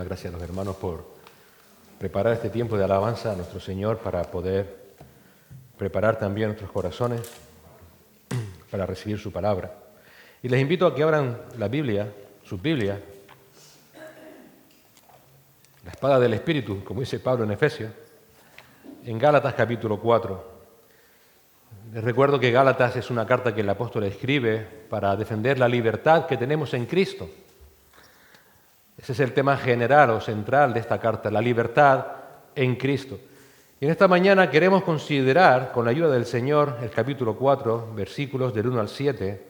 gracias a los hermanos por preparar este tiempo de alabanza a nuestro Señor para poder preparar también nuestros corazones para recibir su palabra. Y les invito a que abran la Biblia, su Biblia, la espada del Espíritu, como dice Pablo en Efesios, en Gálatas capítulo 4. Les recuerdo que Gálatas es una carta que el apóstol escribe para defender la libertad que tenemos en Cristo. Ese es el tema general o central de esta carta, la libertad en Cristo. Y en esta mañana queremos considerar, con la ayuda del Señor, el capítulo 4, versículos del 1 al 7,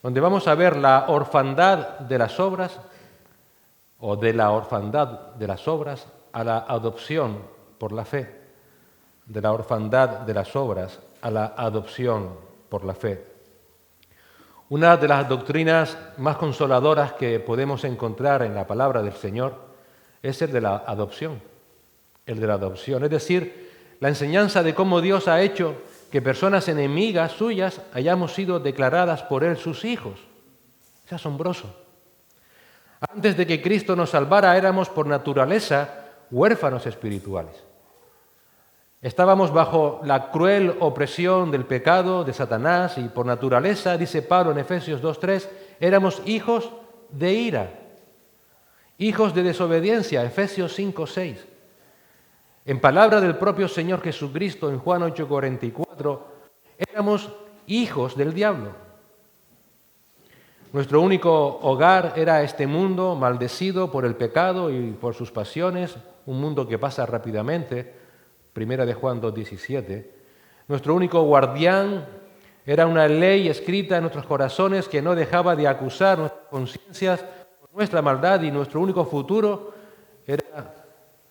donde vamos a ver la orfandad de las obras, o de la orfandad de las obras a la adopción por la fe. De la orfandad de las obras a la adopción por la fe. Una de las doctrinas más consoladoras que podemos encontrar en la palabra del Señor es el de la adopción. El de la adopción, es decir, la enseñanza de cómo Dios ha hecho que personas enemigas suyas hayamos sido declaradas por Él sus hijos. Es asombroso. Antes de que Cristo nos salvara, éramos por naturaleza huérfanos espirituales. Estábamos bajo la cruel opresión del pecado de Satanás y por naturaleza, dice Pablo en Efesios 2:3, éramos hijos de ira, hijos de desobediencia, Efesios 5:6. En palabra del propio Señor Jesucristo en Juan 8:44, éramos hijos del diablo. Nuestro único hogar era este mundo maldecido por el pecado y por sus pasiones, un mundo que pasa rápidamente. Primera de Juan 2:17. Nuestro único guardián era una ley escrita en nuestros corazones que no dejaba de acusar nuestras conciencias por nuestra maldad, y nuestro único futuro era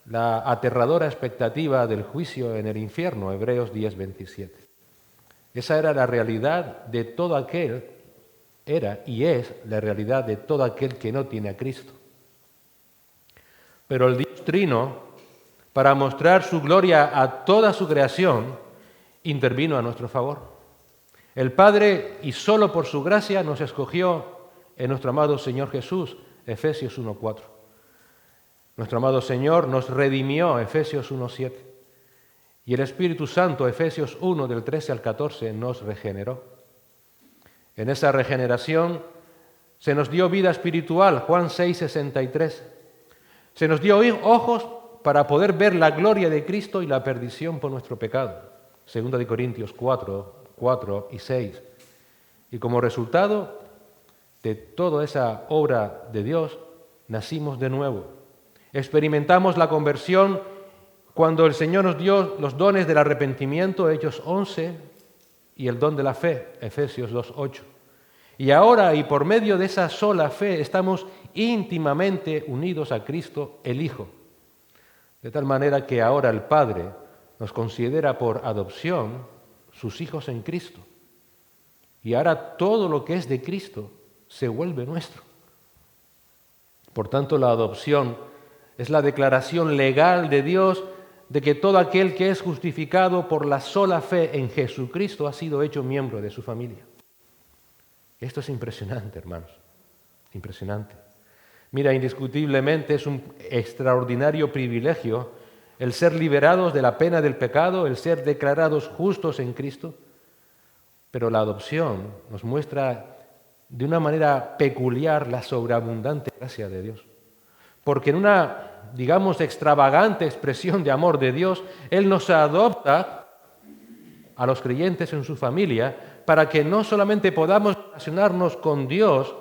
la aterradora expectativa del juicio en el infierno, Hebreos 10:27. Esa era la realidad de todo aquel, era y es la realidad de todo aquel que no tiene a Cristo. Pero el Dios Trino, para mostrar su gloria a toda su creación, intervino a nuestro favor. El Padre, y solo por su gracia, nos escogió en nuestro amado Señor Jesús, Efesios 1:4. Nuestro amado Señor nos redimió, Efesios 1:7. Y el Espíritu Santo, Efesios 1, del 13 al 14, nos regeneró. En esa regeneración se nos dio vida espiritual, Juan 6:63. Se nos dio ojos para poder ver la gloria de Cristo y la perdición por nuestro pecado. 2 de Corintios 4 y 6. Y como resultado de toda esa obra de Dios, nacimos de nuevo. Experimentamos la conversión cuando el Señor nos dio los dones del arrepentimiento, Hechos 11, y el don de la fe, Efesios 2:8. Y ahora, y por medio de esa sola fe, estamos íntimamente unidos a Cristo, el Hijo. De tal manera que ahora el Padre nos considera por adopción sus hijos en Cristo. Y ahora todo lo que es de Cristo se vuelve nuestro. Por tanto, la adopción es la declaración legal de Dios de que todo aquel que es justificado por la sola fe en Jesucristo ha sido hecho miembro de su familia. Esto es impresionante, hermanos, impresionante. Mira, indiscutiblemente es un extraordinario privilegio el ser liberados de la pena del pecado, el ser declarados justos en Cristo, pero la adopción nos muestra de una manera peculiar la sobreabundante gracia de Dios. Porque en una, digamos, extravagante expresión de amor de Dios, Él nos adopta a los creyentes en su familia para que no solamente podamos relacionarnos con Dios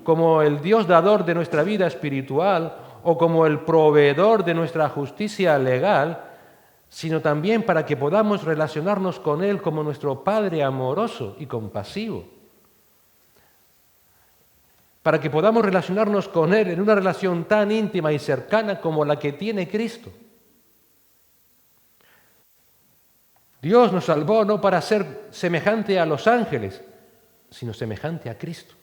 como el Dios dador de nuestra vida espiritual o como el proveedor de nuestra justicia legal, sino también para que podamos relacionarnos con Él como nuestro Padre amoroso y compasivo. Para que podamos relacionarnos con Él en una relación tan íntima y cercana como la que tiene Cristo. Dios nos salvó no para ser semejante a los ángeles, sino semejante a Cristo.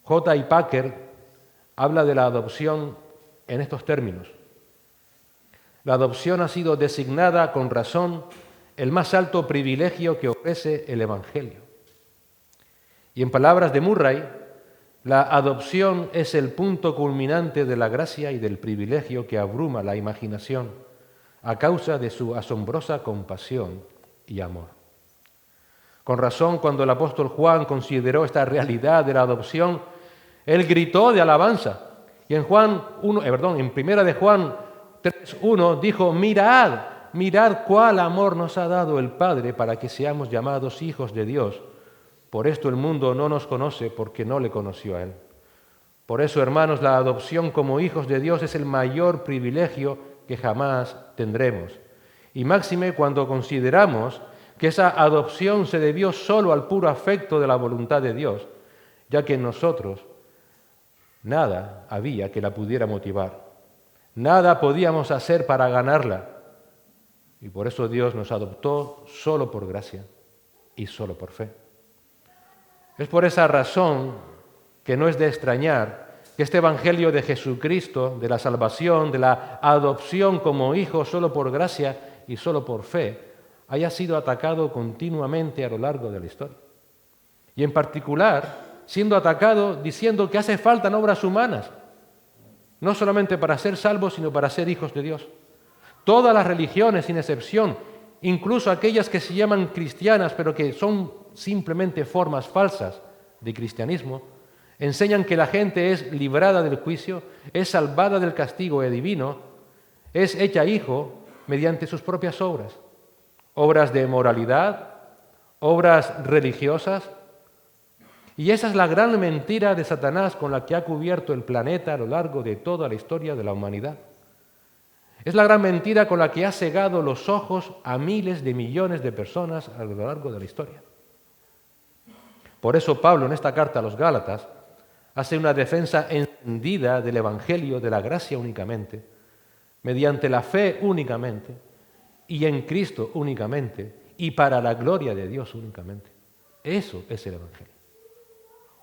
J. Packer habla de la adopción en estos términos. La adopción ha sido designada con razón el más alto privilegio que ofrece el Evangelio. Y en palabras de Murray, La adopción es el punto culminante de la gracia y del privilegio que abruma la imaginación a causa de su asombrosa compasión y amor. Con razón, cuando el apóstol Juan consideró esta realidad de la adopción, él gritó de alabanza. Y en Primera de Juan 3:1 dijo: mirad cuál amor nos ha dado el Padre para que seamos llamados hijos de Dios. Por esto el mundo no nos conoce, porque no le conoció a Él. Por eso, hermanos, la adopción como hijos de Dios es el mayor privilegio que jamás tendremos. Y máxime cuando consideramos que esa adopción se debió solo al puro afecto de la voluntad de Dios, ya que en nosotros nada había que la pudiera motivar. Nada podíamos hacer para ganarla. Y por eso Dios nos adoptó solo por gracia y solo por fe. Es por esa razón que no es de extrañar que este Evangelio de Jesucristo, de la salvación, de la adopción como hijo solo por gracia y solo por fe, haya sido atacado continuamente a lo largo de la historia. Y en particular, siendo atacado diciendo que hace falta obras humanas, no solamente para ser salvos, sino para ser hijos de Dios. Todas las religiones, sin excepción, incluso aquellas que se llaman cristianas, pero que son simplemente formas falsas de cristianismo, enseñan que la gente es librada del juicio, es salvada del castigo divino, es hecha hijo mediante sus propias obras. Obras de moralidad, obras religiosas. Y esa es la gran mentira de Satanás con la que ha cubierto el planeta a lo largo de toda la historia de la humanidad. Es la gran mentira con la que ha cegado los ojos a miles de millones de personas a lo largo de la historia. Por eso Pablo, en esta carta a los Gálatas, hace una defensa encendida del Evangelio de la gracia únicamente, mediante la fe únicamente, y en Cristo únicamente, y para la gloria de Dios únicamente. Eso es el Evangelio.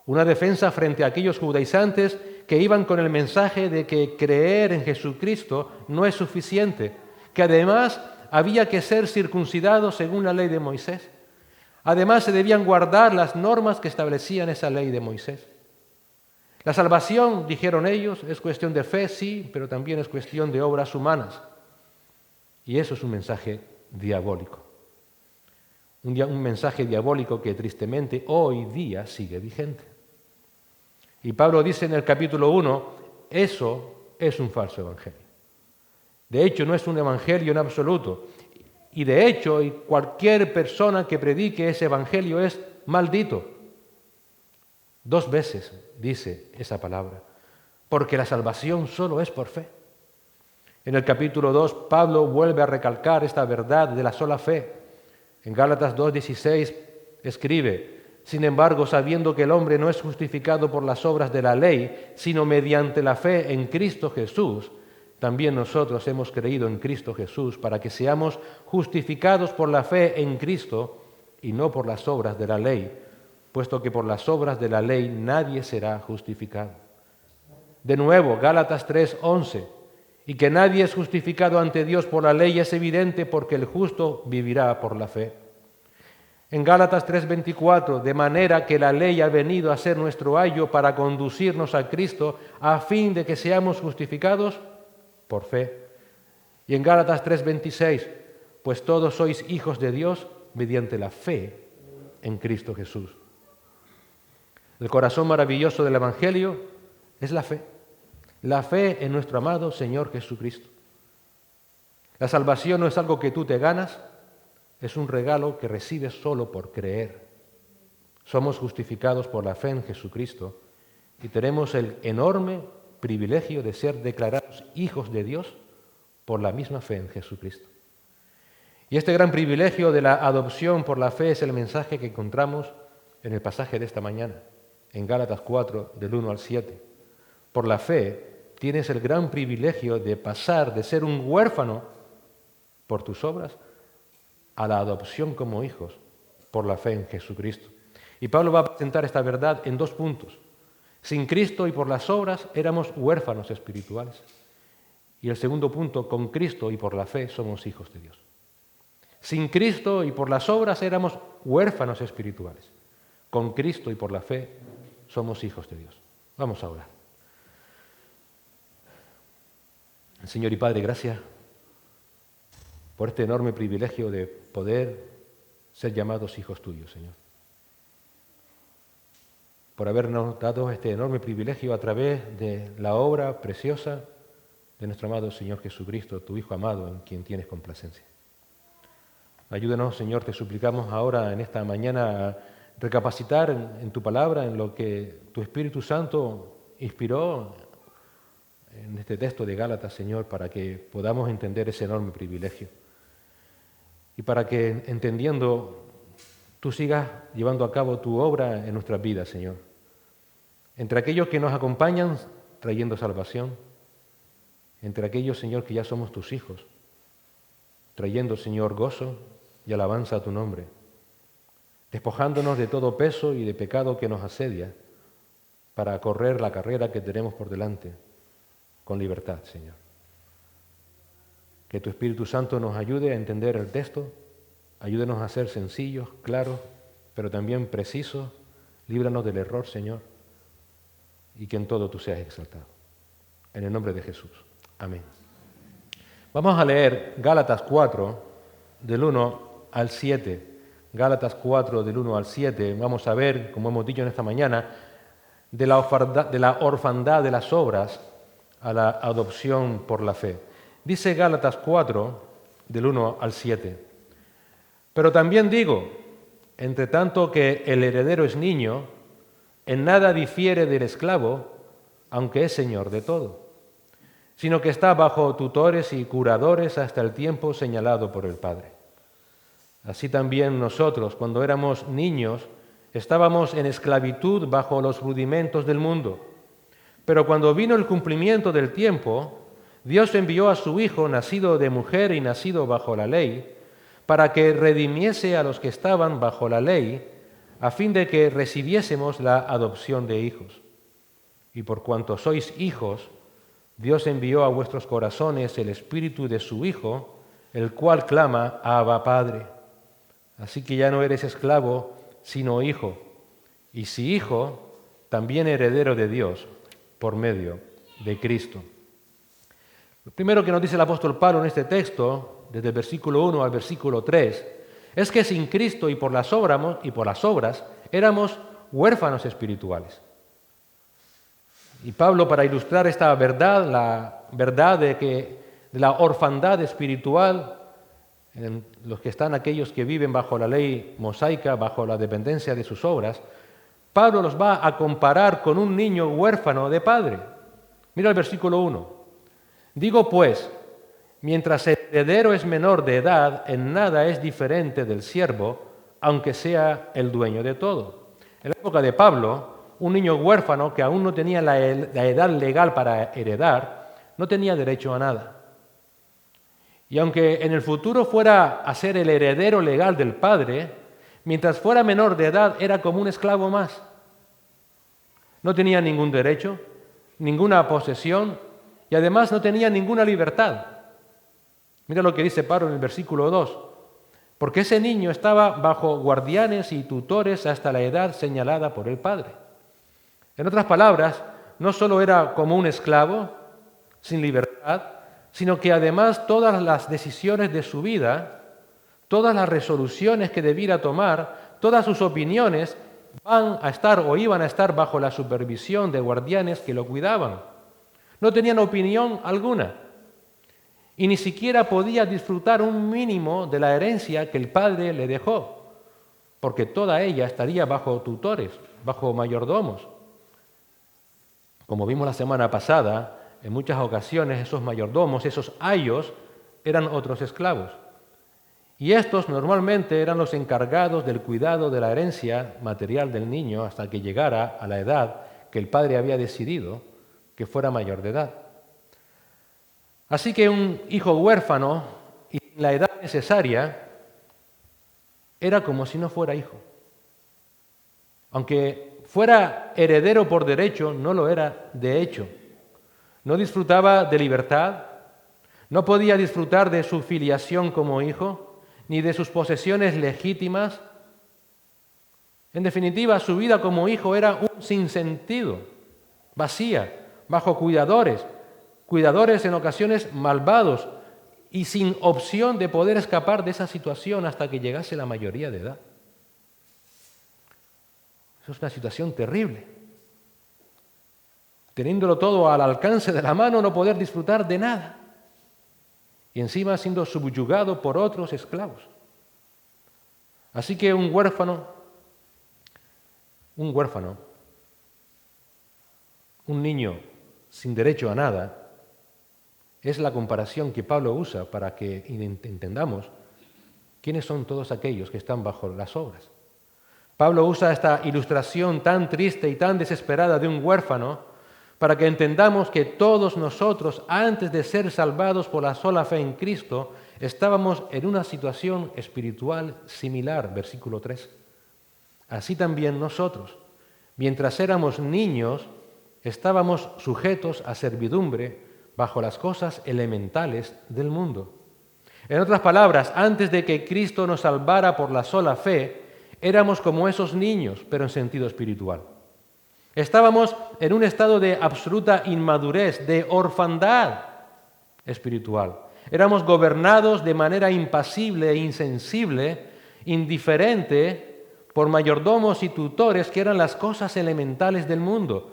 Una defensa frente a aquellos judaizantes que iban con el mensaje de que creer en Jesucristo no es suficiente, que además había que ser circuncidados según la ley de Moisés. Además se debían guardar las normas que establecían esa ley de Moisés. La salvación, dijeron ellos, es cuestión de fe, sí, pero también es cuestión de obras humanas. Y eso es un mensaje diabólico. Un mensaje diabólico que tristemente hoy día sigue vigente. Y Pablo dice en el capítulo 1, eso es un falso evangelio. De hecho, no es un evangelio en absoluto. Y de hecho, cualquier persona que predique ese evangelio es maldito. 2 veces dice esa palabra, porque la salvación solo es por fe. En el capítulo 2, Pablo vuelve a recalcar esta verdad de la sola fe. En Gálatas 2:16 escribe: sin embargo, sabiendo que el hombre no es justificado por las obras de la ley, sino mediante la fe en Cristo Jesús, también nosotros hemos creído en Cristo Jesús para que seamos justificados por la fe en Cristo y no por las obras de la ley, puesto que por las obras de la ley nadie será justificado. De nuevo, Gálatas 3:11, y que nadie es justificado ante Dios por la ley es evidente porque el justo vivirá por la fe. En Gálatas 3:24, de manera que la ley ha venido a ser nuestro ayo para conducirnos a Cristo a fin de que seamos justificados por fe. Y en Gálatas 3:26, pues todos sois hijos de Dios mediante la fe en Cristo Jesús. El corazón maravilloso del Evangelio es la fe en nuestro amado Señor Jesucristo. La salvación no es algo que tú te ganas, es un regalo que recibes solo por creer. Somos justificados por la fe en Jesucristo y tenemos el enorme privilegio de ser declarados hijos de Dios por la misma fe en Jesucristo. Y este gran privilegio de la adopción por la fe es el mensaje que encontramos en el pasaje de esta mañana, en Gálatas 4, del 1 al 7. Por la fe tienes el gran privilegio de pasar de ser un huérfano por tus obras a la adopción como hijos por la fe en Jesucristo. Y Pablo va a presentar esta verdad en 2 puntos. Sin Cristo y por las obras éramos huérfanos espirituales. Y el segundo punto, con Cristo y por la fe somos hijos de Dios. Sin Cristo y por las obras éramos huérfanos espirituales. Con Cristo y por la fe somos hijos de Dios. Vamos a orar. Señor y Padre, gracias por este enorme privilegio de poder ser llamados hijos tuyos, Señor. Por habernos dado este enorme privilegio a través de la obra preciosa de nuestro amado Señor Jesucristo, tu Hijo amado, en quien tienes complacencia. Ayúdanos, Señor, te suplicamos ahora en esta mañana a recapacitar en tu palabra, en lo que tu Espíritu Santo inspiró en este texto de Gálatas, Señor, para que podamos entender ese enorme privilegio. Y para que, entendiendo, tú sigas llevando a cabo tu obra en nuestras vidas, Señor. Entre aquellos que nos acompañan trayendo salvación, entre aquellos, Señor, que ya somos tus hijos, trayendo, Señor, gozo y alabanza a tu nombre, despojándonos de todo peso y de pecado que nos asedia, para correr la carrera que tenemos por delante con libertad, Señor. Que tu Espíritu Santo nos ayude a entender el texto, ayúdenos a ser sencillos, claros, pero también precisos, líbranos del error, Señor, y que en todo tú seas exaltado. En el nombre de Jesús. Amén. Vamos a leer Gálatas 4, del 1 al 7. Gálatas 4, del 1 al 7. Vamos a ver, como hemos dicho en esta mañana, de la orfandad de las obras a la adopción por la fe. Dice Gálatas 4, del 1 al 7. Pero también digo, entre tanto que el heredero es niño, en nada difiere del esclavo, aunque es señor de todo, sino que está bajo tutores y curadores hasta el tiempo señalado por el Padre. Así también nosotros, cuando éramos niños, estábamos en esclavitud bajo los rudimentos del mundo. Pero cuando vino el cumplimiento del tiempo, Dios envió a su Hijo, nacido de mujer y nacido bajo la ley, para que redimiese a los que estaban bajo la ley, a fin de que recibiésemos la adopción de hijos. Y por cuanto sois hijos, Dios envió a vuestros corazones el Espíritu de su Hijo, el cual clama, Abba, Padre. Así que ya no eres esclavo, sino hijo. Y si hijo, también heredero de Dios, por medio de Cristo. Lo primero que nos dice el apóstol Pablo en este texto, desde el versículo 1 al versículo 3, es que sin Cristo y por las obras éramos huérfanos espirituales. Y Pablo, para ilustrar esta verdad, la verdad de la orfandad espiritual, en los que están aquellos que viven bajo la ley mosaica, bajo la dependencia de sus obras, Pablo los va a comparar con un niño huérfano de padre. Mira el versículo 1. Digo pues, mientras el heredero es menor de edad, en nada es diferente del siervo, aunque sea el dueño de todo. En la época de Pablo, un niño huérfano que aún no tenía la edad legal para heredar, no tenía derecho a nada. Y aunque en el futuro fuera a ser el heredero legal del padre, mientras fuera menor de edad era como un esclavo más. No tenía ningún derecho, ninguna posesión y además no tenía ninguna libertad. Mira lo que dice Pablo en el versículo 2. Porque ese niño estaba bajo guardianes y tutores hasta la edad señalada por el padre. En otras palabras, no solo era como un esclavo, sin libertad, sino que además todas las decisiones de su vida, todas las resoluciones que debiera tomar, todas sus opiniones van a estar o iban a estar bajo la supervisión de guardianes que lo cuidaban. No tenían opinión alguna y ni siquiera podía disfrutar un mínimo de la herencia que el padre le dejó, porque toda ella estaría bajo tutores, bajo mayordomos. Como vimos la semana pasada, en muchas ocasiones esos mayordomos, esos ayos, eran otros esclavos. Y estos normalmente eran los encargados del cuidado de la herencia material del niño hasta que llegara a la edad que el padre había decidido que fuera mayor de edad. Así que un hijo huérfano y sin la edad necesaria era como si no fuera hijo. Aunque fuera heredero por derecho, no lo era de hecho. No disfrutaba de libertad, no podía disfrutar de su filiación como hijo, ni de sus posesiones legítimas. En definitiva, su vida como hijo era un sinsentido. vacía, bajo cuidadores en ocasiones malvados y sin opción de poder escapar de esa situación hasta que llegase la mayoría de edad. Eso es una situación terrible. Teniéndolo todo al alcance de la mano, no poder disfrutar de nada. Y encima siendo subyugado por otros esclavos. Así que un huérfano, un niño sin derecho a nada, es la comparación que Pablo usa para que entendamos quiénes son todos aquellos que están bajo las obras. Pablo usa esta ilustración tan triste y tan desesperada de un huérfano para que entendamos que todos nosotros, antes de ser salvados por la sola fe en Cristo, estábamos en una situación espiritual similar, versículo 3. Así también nosotros, mientras éramos niños, estábamos sujetos a servidumbre bajo las cosas elementales del mundo. En otras palabras, antes de que Cristo nos salvara por la sola fe, éramos como esos niños, pero en sentido espiritual. Estábamos en un estado de absoluta inmadurez, de orfandad espiritual. Éramos gobernados de manera impasible e insensible, indiferente, por mayordomos y tutores que eran las cosas elementales del mundo.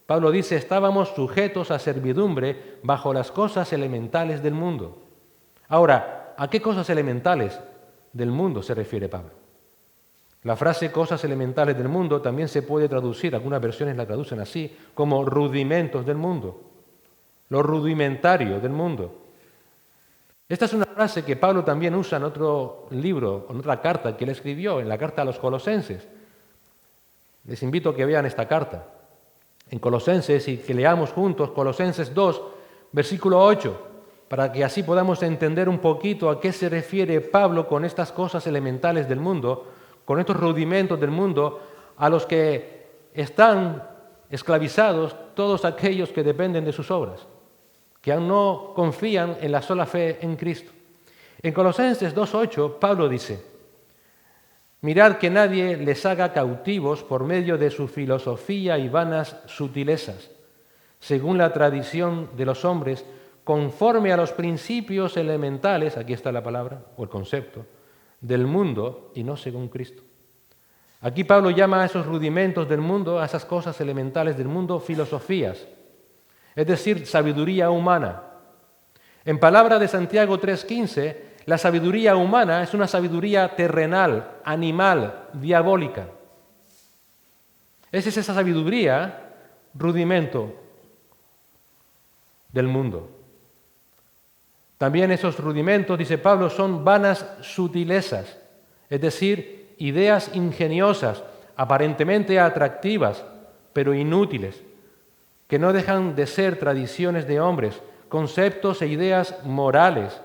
Pablo dice, estábamos sujetos a servidumbre bajo las cosas elementales del mundo. Ahora, ¿a qué cosas elementales del mundo se refiere Pablo? La frase cosas elementales del mundo también se puede traducir, algunas versiones la traducen así, como rudimentos del mundo, lo rudimentario del mundo. Esta es una frase que Pablo también usa en otro libro, en otra carta que él escribió, en la carta a los Colosenses. Les invito a que vean esta carta en Colosenses y que leamos juntos Colosenses 2, versículo 8, para que así podamos entender un poquito a qué se refiere Pablo con estas cosas elementales del mundo, con estos rudimentos del mundo a los que están esclavizados todos aquellos que dependen de sus obras, que aún no confían en la sola fe en Cristo. En Colosenses 2:8, Pablo dice, mirad que nadie les haga cautivos por medio de su filosofía y vanas sutilezas, según la tradición de los hombres, conforme a los principios elementales, aquí está la palabra, o el concepto, del mundo y no según Cristo. Aquí Pablo llama a esos rudimentos del mundo, a esas cosas elementales del mundo, filosofías, es decir, sabiduría humana. En palabra de Santiago 3:15, la sabiduría humana es una sabiduría terrenal, animal, diabólica. Esa es esa sabiduría, rudimento del mundo. También esos rudimentos, dice Pablo, son vanas sutilezas, es decir, ideas ingeniosas, aparentemente atractivas, pero inútiles, que no dejan de ser tradiciones de hombres, conceptos e ideas morales,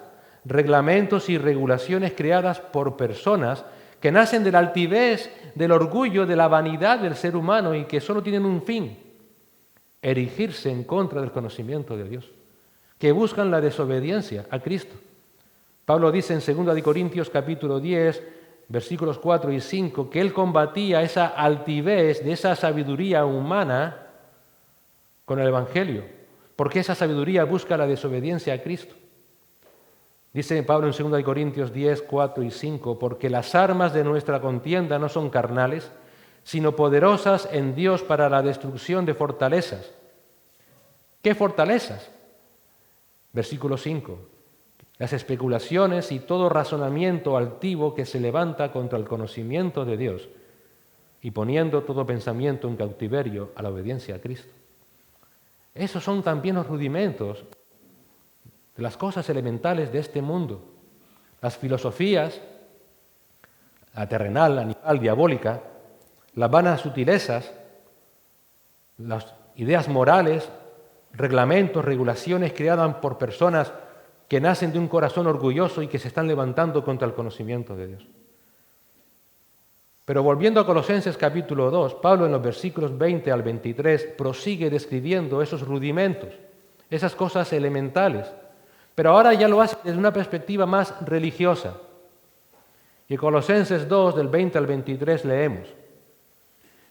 reglamentos y regulaciones creadas por personas que nacen de la altivez, del orgullo, de la vanidad del ser humano y que solo tienen un fin, erigirse en contra del conocimiento de Dios, que buscan la desobediencia a Cristo. Pablo dice en 2 Corintios capítulo 10, versículos 4 y 5, que él combatía esa altivez de esa sabiduría humana con el Evangelio, porque esa sabiduría busca la desobediencia a Cristo. Dice Pablo en 2 Corintios 10, 4 y 5, porque las armas de nuestra contienda no son carnales, sino poderosas en Dios para la destrucción de fortalezas. ¿Qué fortalezas? Versículo 5. Las especulaciones y todo razonamiento altivo que se levanta contra el conocimiento de Dios y poniendo todo pensamiento en cautiverio a la obediencia a Cristo. Esos son también los rudimentos de las cosas elementales de este mundo. Las filosofías, la terrenal, animal, diabólica, las vanas sutilezas, las ideas morales, reglamentos, regulaciones creadas por personas que nacen de un corazón orgulloso y que se están levantando contra el conocimiento de Dios. Pero volviendo a Colosenses capítulo 2, Pablo en los versículos 20 al 23 prosigue describiendo esos rudimentos, esas cosas elementales, pero ahora ya lo hace desde una perspectiva más religiosa. Y en Colosenses 2, del 20 al 23 leemos,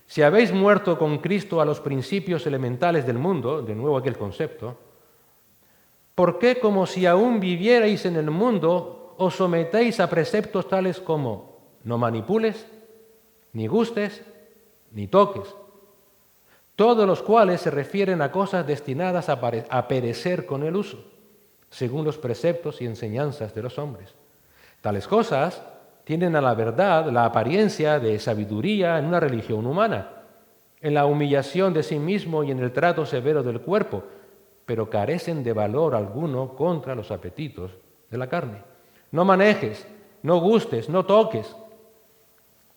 Si habéis muerto con Cristo a los principios elementales del mundo, de nuevo aquel concepto, ¿por qué como si aún vivierais en el mundo os sometéis a preceptos tales como no manipules, ni gustes, ni toques? Todos los cuales se refieren a cosas destinadas a perecer con el uso, según los preceptos y enseñanzas de los hombres. Tales cosas tienen a la verdad la apariencia de sabiduría en una religión humana, en la humillación de sí mismo y en el trato severo del cuerpo, pero carecen de valor alguno contra los apetitos de la carne. No manejes, no gustes, no toques.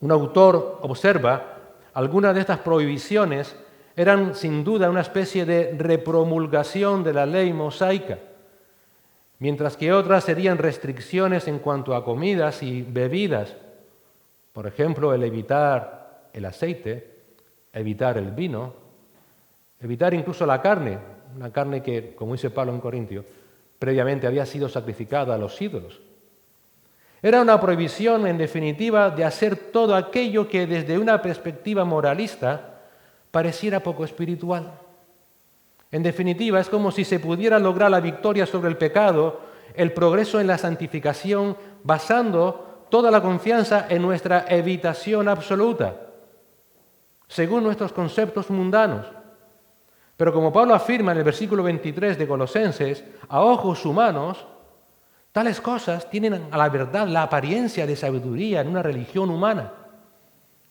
Un autor observa algunas de estas prohibiciones eran sin duda una especie de repromulgación de la ley mosaica, mientras que otras serían restricciones en cuanto a comidas y bebidas. Por ejemplo, el evitar el aceite, evitar el vino, evitar incluso la carne, una carne que, como dice Pablo en Corintios, previamente había sido sacrificada a los ídolos. Era una prohibición, en definitiva, de hacer todo aquello que desde una perspectiva moralista pareciera poco espiritual. En definitiva, es como si se pudiera lograr la victoria sobre el pecado, el progreso en la santificación, basando toda la confianza en nuestra evitación absoluta, según nuestros conceptos mundanos. Pero como Pablo afirma en el versículo 23 de Colosenses, a ojos humanos, tales cosas tienen a la verdad la apariencia de sabiduría en una religión humana,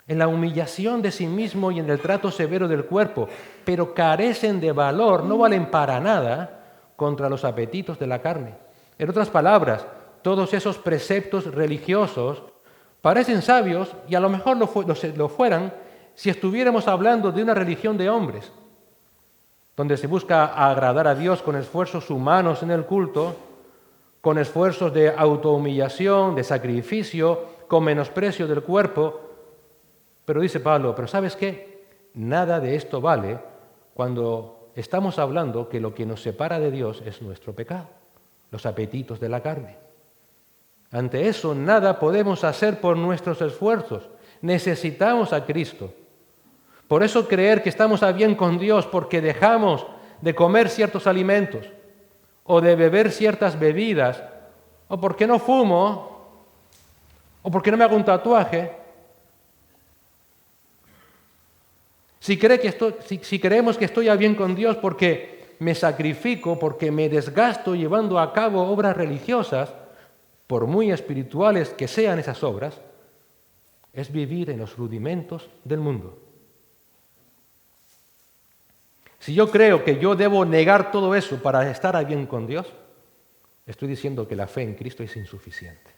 en la humillación de sí mismo y en el trato severo del cuerpo, pero carecen de valor, no valen para nada contra los apetitos de la carne. En otras palabras, todos esos preceptos religiosos parecen sabios y a lo mejor lo fueran si estuviéramos hablando de una religión de hombres, donde se busca agradar a Dios con esfuerzos humanos en el culto, con esfuerzos de autohumillación, de sacrificio, con menosprecio del cuerpo. Pero dice Pablo, ¿pero sabes qué? Nada de esto vale cuando estamos hablando que lo que nos separa de Dios es nuestro pecado, los apetitos de la carne. Ante eso, nada podemos hacer por nuestros esfuerzos. Necesitamos a Cristo. Por eso creer que estamos a bien con Dios porque dejamos de comer ciertos alimentos o de beber ciertas bebidas o porque no fumo o porque no me hago un tatuaje. Si creemos que estoy a bien con Dios porque me sacrifico, porque me desgasto llevando a cabo obras religiosas, por muy espirituales que sean esas obras, es vivir en los rudimentos del mundo. Si yo creo que yo debo negar todo eso para estar a bien con Dios, estoy diciendo que la fe en Cristo es insuficiente.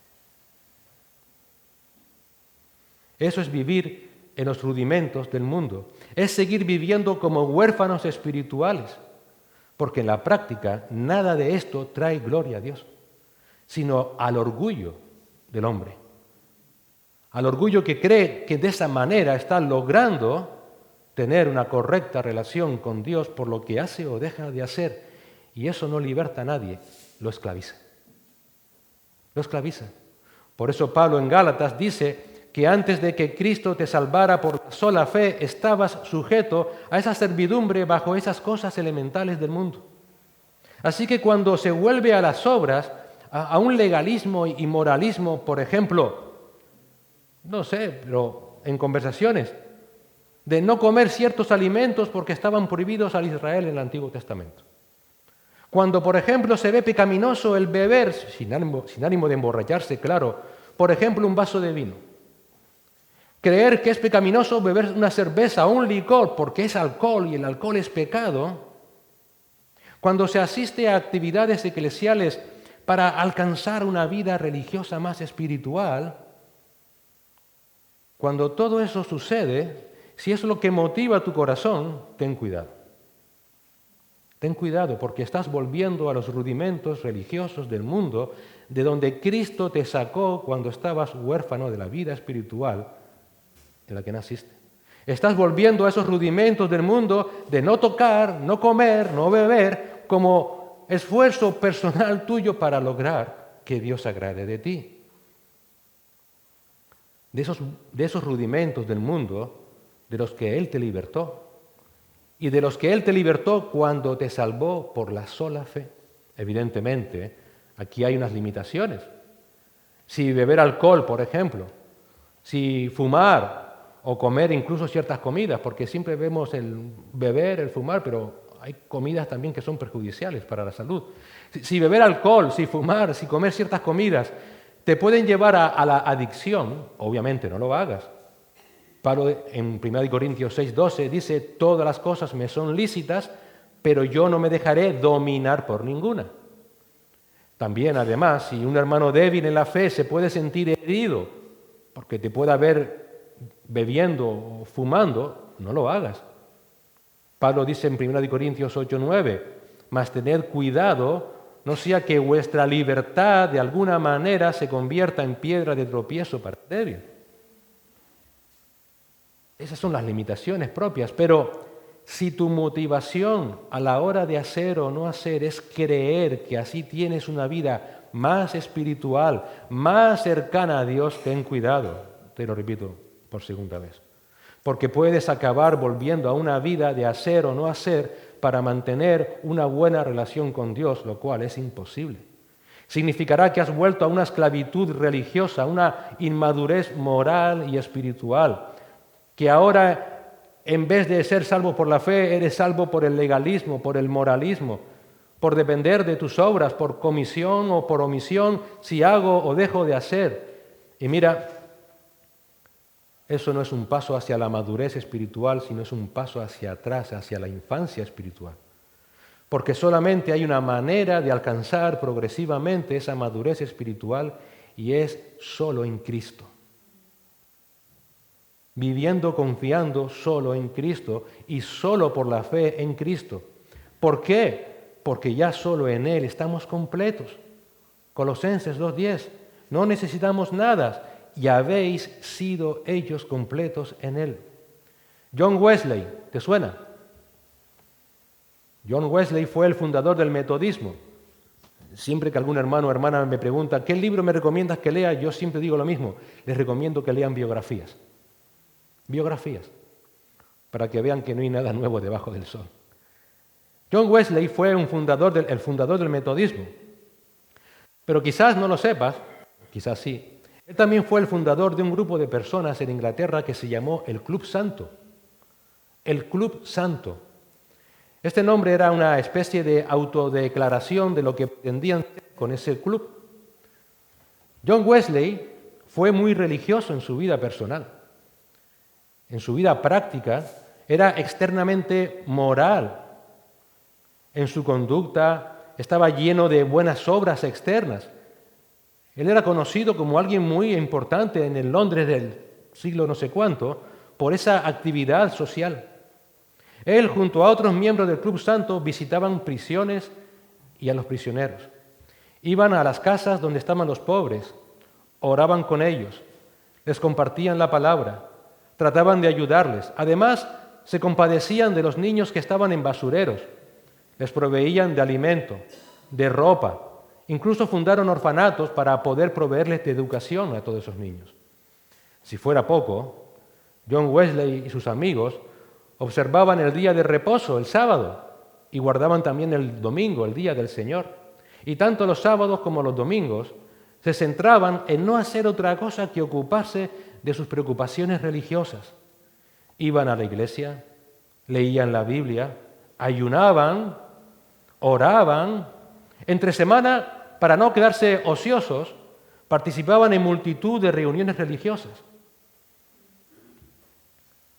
Eso es vivir en los rudimentos del mundo. Es seguir viviendo como huérfanos espirituales, porque en la práctica nada de esto trae gloria a Dios, sino al orgullo del hombre. Al orgullo que cree que de esa manera está logrando tener una correcta relación con Dios por lo que hace o deja de hacer. Y eso no liberta a nadie, lo esclaviza. Lo esclaviza. Por eso Pablo en Gálatas dice que antes de que Cristo te salvara por sola fe, estabas sujeto a esa servidumbre bajo esas cosas elementales del mundo. Así que cuando se vuelve a las obras, a un legalismo y moralismo, por ejemplo, no sé, pero en conversaciones, de no comer ciertos alimentos porque estaban prohibidos al Israel en el Antiguo Testamento. Cuando, por ejemplo, se ve pecaminoso el beber, sin ánimo de emborracharse, claro, por ejemplo, un vaso de vino. Creer que es pecaminoso beber una cerveza o un licor porque es alcohol y el alcohol es pecado. Cuando se asiste a actividades eclesiales para alcanzar una vida religiosa más espiritual, cuando todo eso sucede, si es lo que motiva tu corazón, ten cuidado. Ten cuidado porque estás volviendo a los rudimentos religiosos del mundo de donde Cristo te sacó cuando estabas huérfano de la vida espiritual en la que naciste. Estás volviendo a esos rudimentos del mundo de no tocar, no comer, no beber, como esfuerzo personal tuyo para lograr que Dios se agrade de ti. De esos rudimentos del mundo de los que Él te libertó y de los que Él te libertó cuando te salvó por la sola fe. Evidentemente, aquí hay unas limitaciones. Si beber alcohol, por ejemplo, si fumar o comer incluso ciertas comidas, porque siempre vemos el beber, el fumar, pero hay comidas también que son perjudiciales para la salud. Si beber alcohol, si fumar, si comer ciertas comidas te pueden llevar a la adicción, obviamente no lo hagas. Pablo en 1 Corintios 6:12 dice, todas las cosas me son lícitas, pero yo no me dejaré dominar por ninguna. También, además, si un hermano débil en la fe se puede sentir herido porque te pueda ver bebiendo o fumando, no lo hagas. Pablo dice en 1 Corintios 8:9, mas tened cuidado, no sea que vuestra libertad de alguna manera se convierta en piedra de tropiezo para el débil. Esas son las limitaciones propias, pero si tu motivación a la hora de hacer o no hacer es creer que así tienes una vida más espiritual, más cercana a Dios, ten cuidado, te lo repito por segunda vez, porque puedes acabar volviendo a una vida de hacer o no hacer para mantener una buena relación con Dios, lo cual es imposible. Significará que has vuelto a una esclavitud religiosa, a una inmadurez moral y espiritual, que ahora, en vez de ser salvo por la fe, eres salvo por el legalismo, por el moralismo, por depender de tus obras, por comisión o por omisión, si hago o dejo de hacer. Y mira, eso no es un paso hacia la madurez espiritual, sino es un paso hacia atrás, hacia la infancia espiritual. Porque solamente hay una manera de alcanzar progresivamente esa madurez espiritual y es solo en Cristo. Viviendo confiando solo en Cristo y solo por la fe en Cristo. ¿Por qué? Porque ya solo en Él estamos completos. Colosenses 2:10, no necesitamos nada y habéis sido ellos completos en Él. John Wesley, ¿te suena? John Wesley fue el fundador del metodismo. Siempre que algún hermano o hermana me pregunta, ¿qué libro me recomiendas que lea? Yo siempre digo lo mismo, les recomiendo que lean biografías. Biografías, para que vean que no hay nada nuevo debajo del sol. John Wesley fue el fundador del metodismo, pero quizás no lo sepas, quizás sí. Él también fue el fundador de un grupo de personas en Inglaterra que se llamó el Club Santo. El Club Santo. Este nombre era una especie de autodeclaración de lo que pretendían hacer con ese club. John Wesley fue muy religioso en su vida personal. En su vida práctica era externamente moral. En su conducta estaba lleno de buenas obras externas. Él era conocido como alguien muy importante en el Londres del siglo no sé cuánto por esa actividad social. Él, junto a otros miembros del Club Santo, visitaban prisiones y a los prisioneros. Iban a las casas donde estaban los pobres, oraban con ellos, les compartían la palabra, trataban de ayudarles. Además, se compadecían de los niños que estaban en basureros, les proveían de alimento, de ropa. Incluso fundaron orfanatos para poder proveerles de educación a todos esos niños. Si fuera poco, John Wesley y sus amigos observaban el día de reposo, el sábado, y guardaban también el domingo, el día del Señor. Y tanto los sábados como los domingos se centraban en no hacer otra cosa que ocuparse de sus preocupaciones religiosas. Iban a la iglesia, leían la Biblia, ayunaban, oraban. Entre semana, para no quedarse ociosos, participaban en multitud de reuniones religiosas.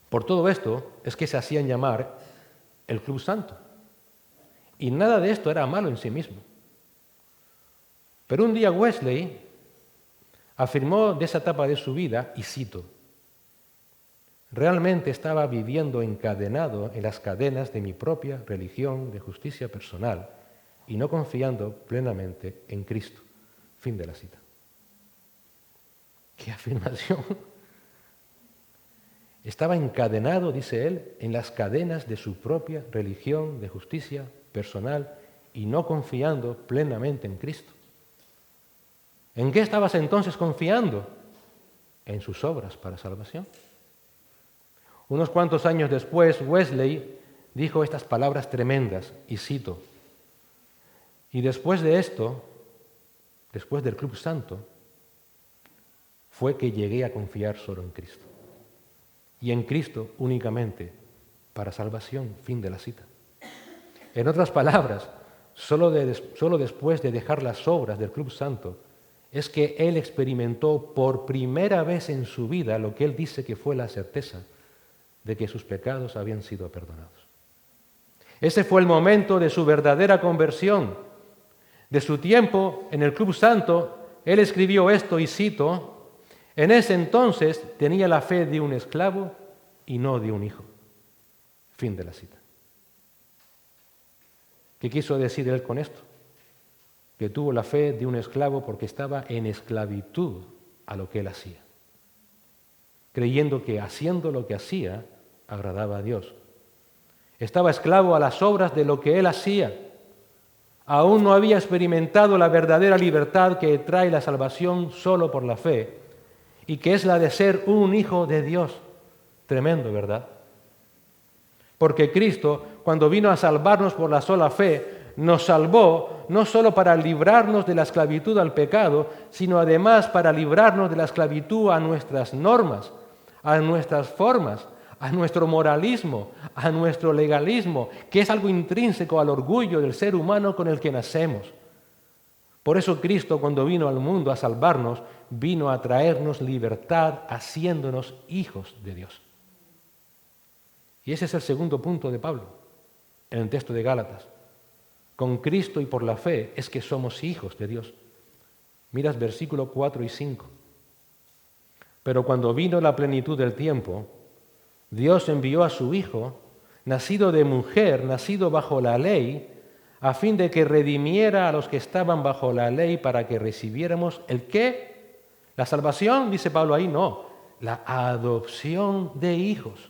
Por todo esto es que se hacían llamar el Club Santo. Y nada de esto era malo en sí mismo. Pero un día Wesley afirmó de esa etapa de su vida, y cito, realmente estaba viviendo encadenado en las cadenas de mi propia religión de justicia personal y no confiando plenamente en Cristo. Fin de la cita. ¡Qué afirmación! Estaba encadenado, dice él, en las cadenas de su propia religión de justicia personal y no confiando plenamente en Cristo. ¿En qué estabas entonces confiando? En sus obras para salvación. Unos cuantos años después, Wesley dijo estas palabras tremendas, y cito: y después de esto, después del Club Santo, fue que llegué a confiar solo en Cristo. Y en Cristo únicamente para salvación, fin de la cita. En otras palabras, solo después de dejar las obras del Club Santo es que él experimentó por primera vez en su vida lo que él dice que fue la certeza de que sus pecados habían sido perdonados. Ese fue el momento de su verdadera conversión. De su tiempo en el Club Santo, él escribió esto y cito: en ese entonces tenía la fe de un esclavo y no de un hijo. Fin de la cita. ¿Qué quiso decir él con esto? Que tuvo la fe de un esclavo porque estaba en esclavitud a lo que él hacía, creyendo que haciendo lo que hacía agradaba a Dios. Estaba esclavo a las obras de lo que él hacía. Aún no había experimentado la verdadera libertad que trae la salvación solo por la fe, y que es la de ser un hijo de Dios. Tremendo, ¿verdad? Porque Cristo, cuando vino a salvarnos por la sola fe, nos salvó no solo para librarnos de la esclavitud al pecado, sino además para librarnos de la esclavitud a nuestras normas, a nuestras formas, a nuestro moralismo, a nuestro legalismo, que es algo intrínseco al orgullo del ser humano con el que nacemos. Por eso Cristo, cuando vino al mundo a salvarnos, vino a traernos libertad, haciéndonos hijos de Dios. Y ese es el segundo punto de Pablo en el texto de Gálatas. Con Cristo y por la fe es que somos hijos de Dios. Miras versículos 4 y 5. Pero cuando vino la plenitud del tiempo, Dios envió a su Hijo, nacido de mujer, nacido bajo la ley, a fin de que redimiera a los que estaban bajo la ley para que recibiéramos ¿el qué? ¿La salvación? Dice Pablo ahí, no, la adopción de hijos.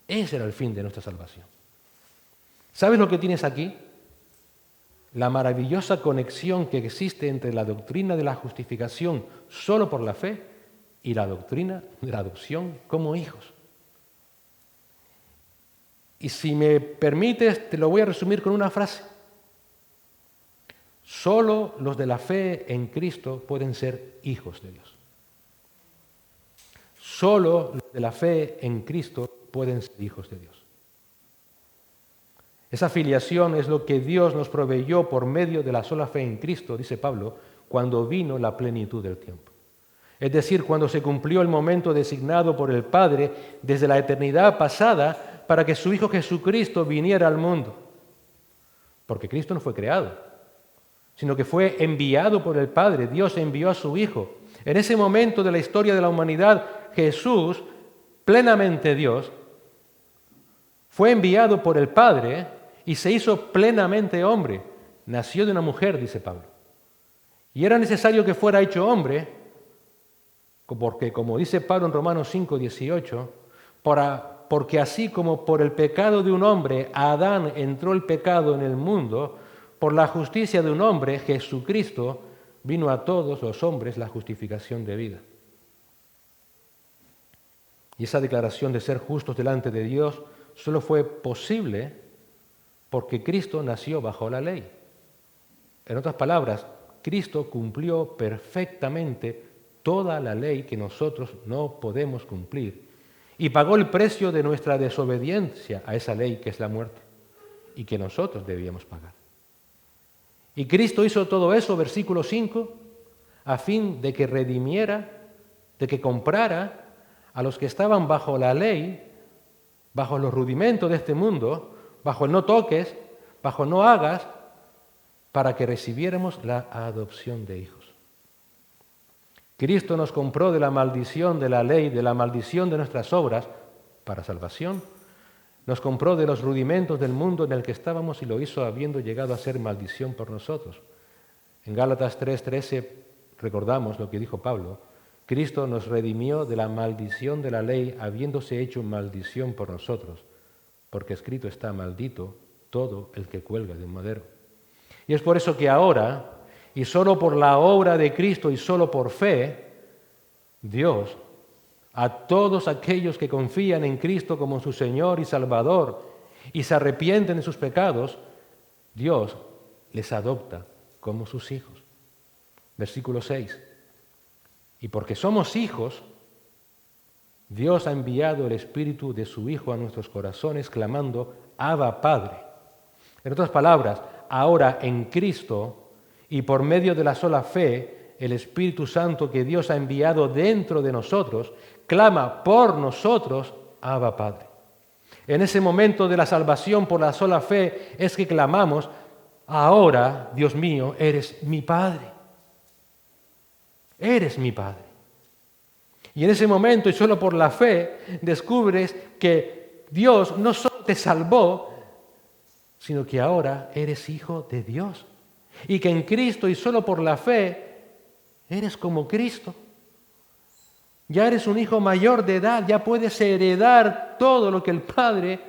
Ese era el fin de nuestra salvación. ¿Sabes lo que tienes aquí? La maravillosa conexión que existe entre la doctrina de la justificación solo por la fe y la doctrina de la adopción como hijos. Y si me permites, te lo voy a resumir con una frase. Solo los de la fe en Cristo pueden ser hijos de Dios. Solo los de la fe en Cristo pueden ser hijos de Dios. Esa filiación es lo que Dios nos proveyó por medio de la sola fe en Cristo, dice Pablo, cuando vino la plenitud del tiempo. Es decir, cuando se cumplió el momento designado por el Padre desde la eternidad pasada para que su Hijo Jesucristo viniera al mundo. Porque Cristo no fue creado, sino que fue enviado por el Padre. Dios envió a su Hijo. En ese momento de la historia de la humanidad, Jesús, plenamente Dios, fue enviado por el Padre y se hizo plenamente hombre. Nació de una mujer, dice Pablo. Y era necesario que fuera hecho hombre, porque como dice Pablo en Romanos 5, 18, porque así como por el pecado de un hombre, a Adán entró el pecado en el mundo, por la justicia de un hombre, Jesucristo, vino a todos los hombres la justificación de vida. Y esa declaración de ser justos delante de Dios solo fue posible porque Cristo nació bajo la ley. En otras palabras, Cristo cumplió perfectamente toda la ley que nosotros no podemos cumplir y pagó el precio de nuestra desobediencia a esa ley que es la muerte y que nosotros debíamos pagar. Y Cristo hizo todo eso, versículo 5, a fin de que redimiera, de que comprara a los que estaban bajo la ley, bajo los rudimentos de este mundo, bajo el no toques, bajo no hagas, para que recibiéramos la adopción de hijos. Cristo nos compró de la maldición de la ley, de la maldición de nuestras obras, para salvación. Nos compró de los rudimentos del mundo en el que estábamos y lo hizo habiendo llegado a ser maldición por nosotros. En Gálatas 3:13 recordamos lo que dijo Pablo. Cristo nos redimió de la maldición de la ley, habiéndose hecho maldición por nosotros, porque escrito está: maldito todo el que cuelga de un madero. Y es por eso que ahora, y solo por la obra de Cristo y solo por fe, Dios a todos aquellos que confían en Cristo como su Señor y Salvador y se arrepienten de sus pecados, Dios les adopta como sus hijos. Versículo 6. Y porque somos hijos, Dios ha enviado el Espíritu de su Hijo a nuestros corazones, clamando, Abba, Padre. En otras palabras, ahora en Cristo y por medio de la sola fe, el Espíritu Santo que Dios ha enviado dentro de nosotros, clama por nosotros, Abba, Padre. En ese momento de la salvación por la sola fe es que clamamos, ahora, Dios mío, eres mi Padre. Eres mi Padre. Y en ese momento, y solo por la fe, descubres que Dios no solo te salvó, sino que ahora eres hijo de Dios. Y que en Cristo, y solo por la fe, eres como Cristo. Ya eres un hijo mayor de edad, ya puedes heredar todo lo que el Padre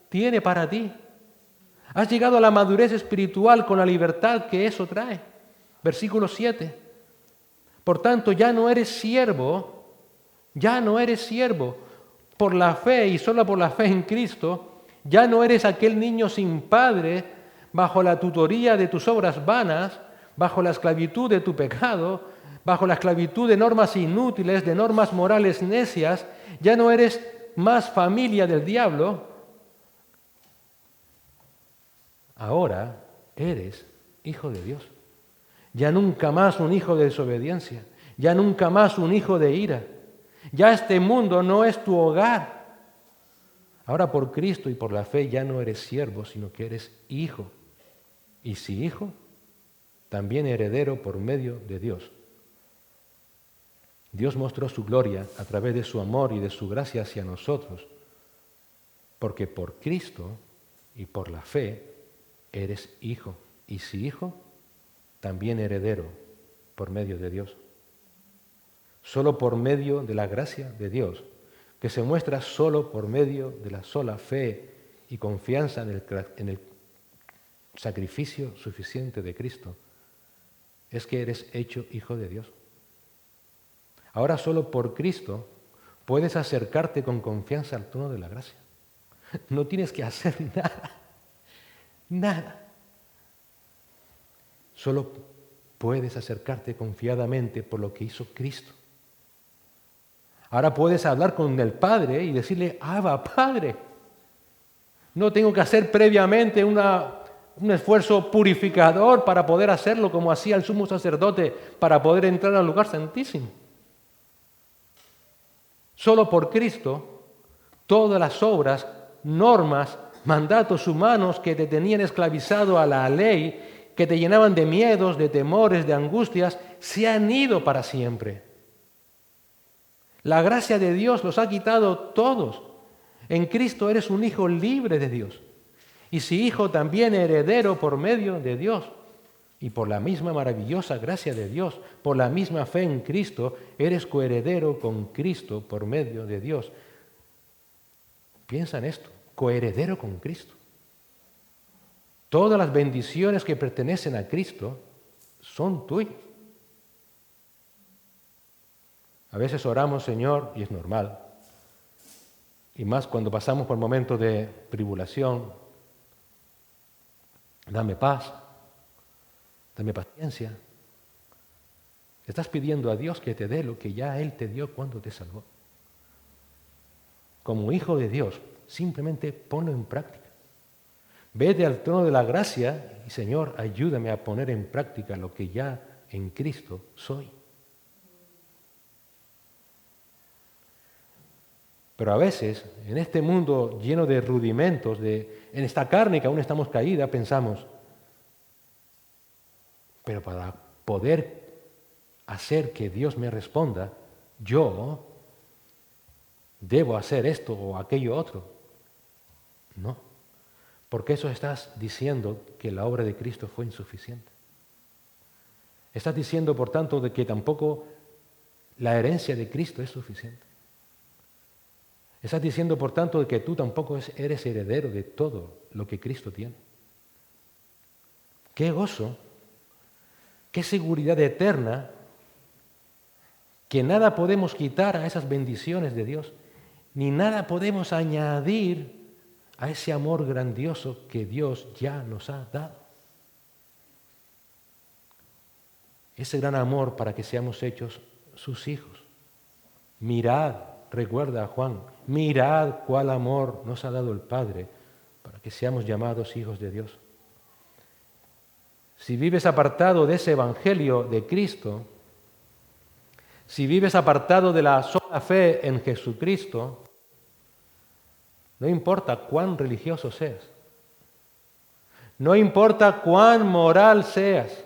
tiene para ti. Has llegado a la madurez espiritual con la libertad que eso trae. Versículo 7. Por tanto, ya no eres siervo. Ya no eres siervo. Por la fe y solo por la fe en Cristo, ya no eres aquel niño sin padre, bajo la tutoría de tus obras vanas, bajo la esclavitud de tu pecado, bajo la esclavitud de normas inútiles, de normas morales necias. Ya no eres más familia del diablo. Ahora eres hijo de Dios. Ya nunca más un hijo de desobediencia. Ya nunca más un hijo de ira. Ya este mundo no es tu hogar. Ahora por Cristo y por la fe ya no eres siervo, sino que eres hijo. Y si hijo, también heredero por medio de Dios. Dios mostró su gloria a través de su amor y de su gracia hacia nosotros, porque por Cristo y por la fe eres hijo. Y si hijo, también heredero por medio de Dios. Solo por medio de la gracia de Dios, que se muestra solo por medio de la sola fe y confianza en el sacrificio suficiente de Cristo, es que eres hecho hijo de Dios. Ahora solo por Cristo puedes acercarte con confianza al trono de la gracia. No tienes que hacer nada, nada. Solo puedes acercarte confiadamente por lo que hizo Cristo. Ahora puedes hablar con el Padre y decirle, Abba, Padre. No tengo que hacer previamente un esfuerzo purificador para poder hacerlo como hacía el sumo sacerdote para poder entrar al lugar santísimo. Solo por Cristo, todas las obras, normas, mandatos humanos que te tenían esclavizado a la ley, que te llenaban de miedos, de temores, de angustias, se han ido para siempre. La gracia de Dios los ha quitado todos. En Cristo eres un hijo libre de Dios. Y si hijo, también heredero por medio de Dios. Y por la misma maravillosa gracia de Dios, por la misma fe en Cristo, eres coheredero con Cristo por medio de Dios. Piensa en esto, coheredero con Cristo. Todas las bendiciones que pertenecen a Cristo son tuyas. A veces oramos, Señor, y es normal, y más cuando pasamos por momentos de tribulación, dame paz, dame paciencia. Estás pidiendo a Dios que te dé lo que ya Él te dio cuando te salvó. Como hijo de Dios, simplemente ponlo en práctica. Vete al trono de la gracia y, Señor, ayúdame a poner en práctica lo que ya en Cristo soy. Pero a veces, en este mundo lleno de rudimentos, en esta carne que aún estamos caída, pensamos, pero para poder hacer que Dios me responda, yo debo hacer esto o aquello otro. No, porque eso estás diciendo que la obra de Cristo fue insuficiente. Estás diciendo, por tanto, de que tampoco la herencia de Cristo es suficiente. Estás diciendo, por tanto, de que tú tampoco eres heredero de todo lo que Cristo tiene. ¡Qué gozo! ¡Qué seguridad eterna! que nada podemos quitar a esas bendiciones de Dios, ni nada podemos añadir a ese amor grandioso que Dios ya nos ha dado. Ese gran amor para que seamos hechos sus hijos. Mirad, recuerda Juan, mirad cuál amor nos ha dado el Padre para que seamos llamados hijos de Dios. Si vives apartado de ese Evangelio de Cristo, si vives apartado de la sola fe en Jesucristo, no importa cuán religioso seas, no importa cuán moral seas,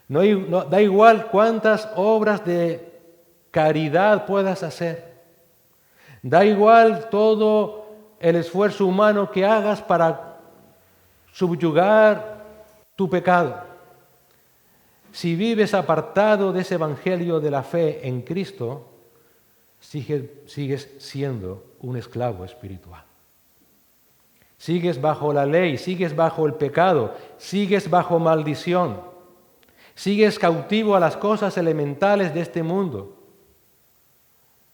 da igual cuántas obras de caridad puedas hacer, da igual todo el esfuerzo humano que hagas para subyugar tu pecado. Si vives apartado de ese evangelio de la fe en Cristo, sigues siendo un esclavo espiritual. Sigues bajo la ley, sigues bajo el pecado, sigues bajo maldición, sigues cautivo a las cosas elementales de este mundo.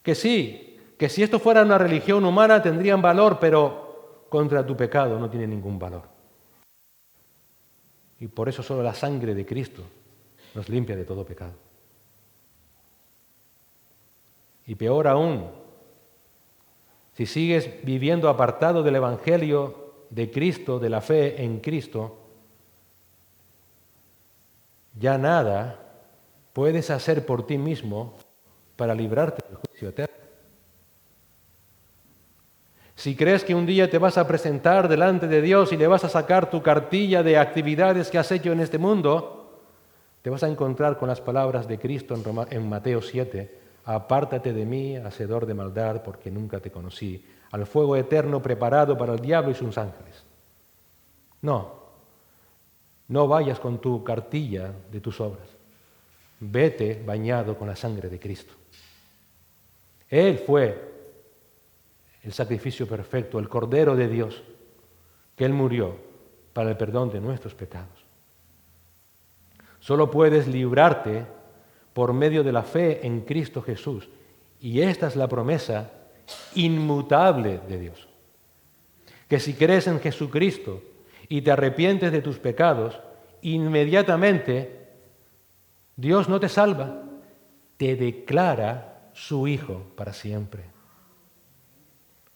Que sí, que si esto fuera una religión humana tendrían valor, pero contra tu pecado no tiene ningún valor. Y por eso solo la sangre de Cristo nos limpia de todo pecado. Y peor aún, si sigues viviendo apartado del Evangelio de Cristo, de la fe en Cristo, ya nada puedes hacer por ti mismo para librarte del juicio eterno. Si crees que un día te vas a presentar delante de Dios y le vas a sacar tu cartilla de actividades que has hecho en este mundo, te vas a encontrar con las palabras de Cristo en Mateo 7, apártate de mí, hacedor de maldad, porque nunca te conocí, al fuego eterno preparado para el diablo y sus ángeles. No vayas con tu cartilla de tus obras. Vete bañado con la sangre de Cristo. Él fue el sacrificio perfecto, el Cordero de Dios, que Él murió para el perdón de nuestros pecados. Solo puedes librarte por medio de la fe en Cristo Jesús. Y esta es la promesa inmutable de Dios. Que si crees en Jesucristo y te arrepientes de tus pecados, inmediatamente Dios no te salva, te declara su Hijo para siempre.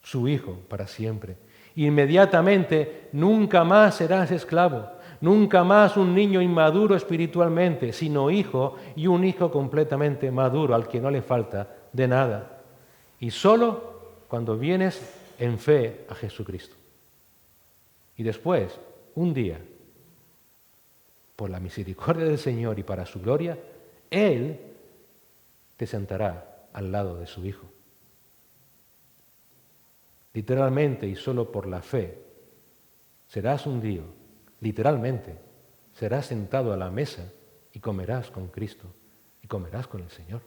Su Hijo para siempre. Inmediatamente nunca más serás esclavo, nunca más un niño inmaduro espiritualmente, sino hijo, y un hijo completamente maduro al que no le falta de nada. Y solo cuando vienes en fe a Jesucristo. Y después, un día, por la misericordia del Señor y para su gloria, Él te sentará al lado de su Hijo. Literalmente y solo por la fe, serás un día, literalmente, serás sentado a la mesa y comerás con Cristo y comerás con el Señor.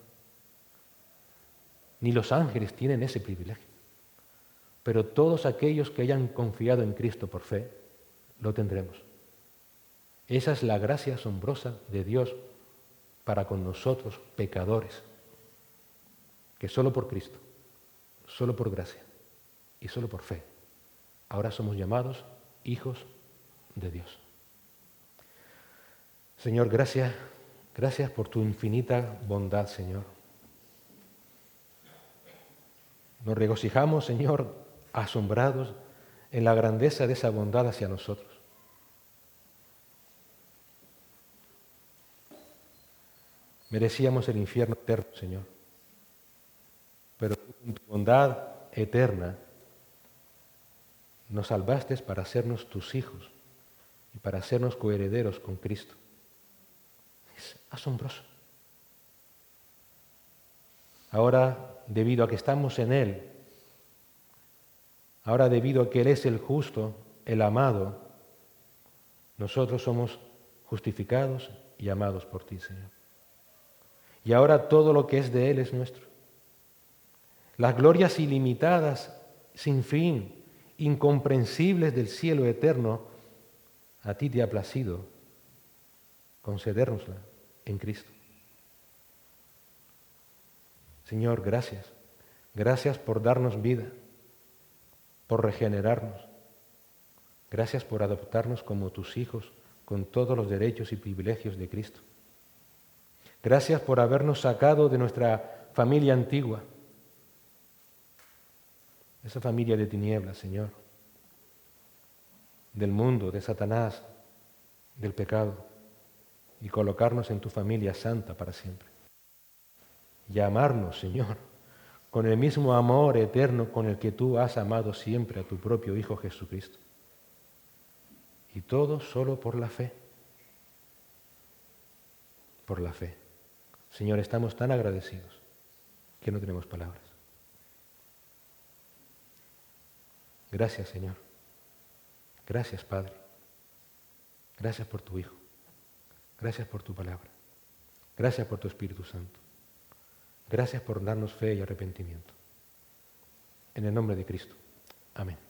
Ni los ángeles tienen ese privilegio, pero todos aquellos que hayan confiado en Cristo por fe, lo tendremos. Esa es la gracia asombrosa de Dios para con nosotros, pecadores, que solo por Cristo, solo por gracia y solo por fe, ahora somos llamados hijos de Dios. Señor, gracias por tu infinita bondad, Señor. Nos regocijamos, Señor, asombrados en la grandeza de esa bondad hacia nosotros. Merecíamos el infierno eterno, Señor, pero en tu bondad eterna nos salvaste para hacernos tus hijos y para hacernos coherederos con Cristo. Es asombroso. Ahora, debido a que estamos en Él, ahora debido a que Él es el justo, el amado, nosotros somos justificados y amados por ti, Señor. Y ahora todo lo que es de Él es nuestro. Las glorias ilimitadas, sin fin, incomprensibles del cielo eterno, a ti te ha placido concedérnosla en Cristo. Señor, gracias. Gracias por darnos vida, por regenerarnos. Gracias por adoptarnos como tus hijos con todos los derechos y privilegios de Cristo. Gracias por habernos sacado de nuestra familia antigua, esa familia de tinieblas, Señor, del mundo, de Satanás, del pecado, y colocarnos en tu familia santa para siempre. Y amarnos, Señor, con el mismo amor eterno con el que tú has amado siempre a tu propio Hijo Jesucristo. Y todo solo por la fe. Por la fe. Señor, estamos tan agradecidos que no tenemos palabras. Gracias, Señor. Gracias, Padre. Gracias por tu Hijo. Gracias por tu palabra. Gracias por tu Espíritu Santo. Gracias por darnos fe y arrepentimiento. En el nombre de Cristo. Amén.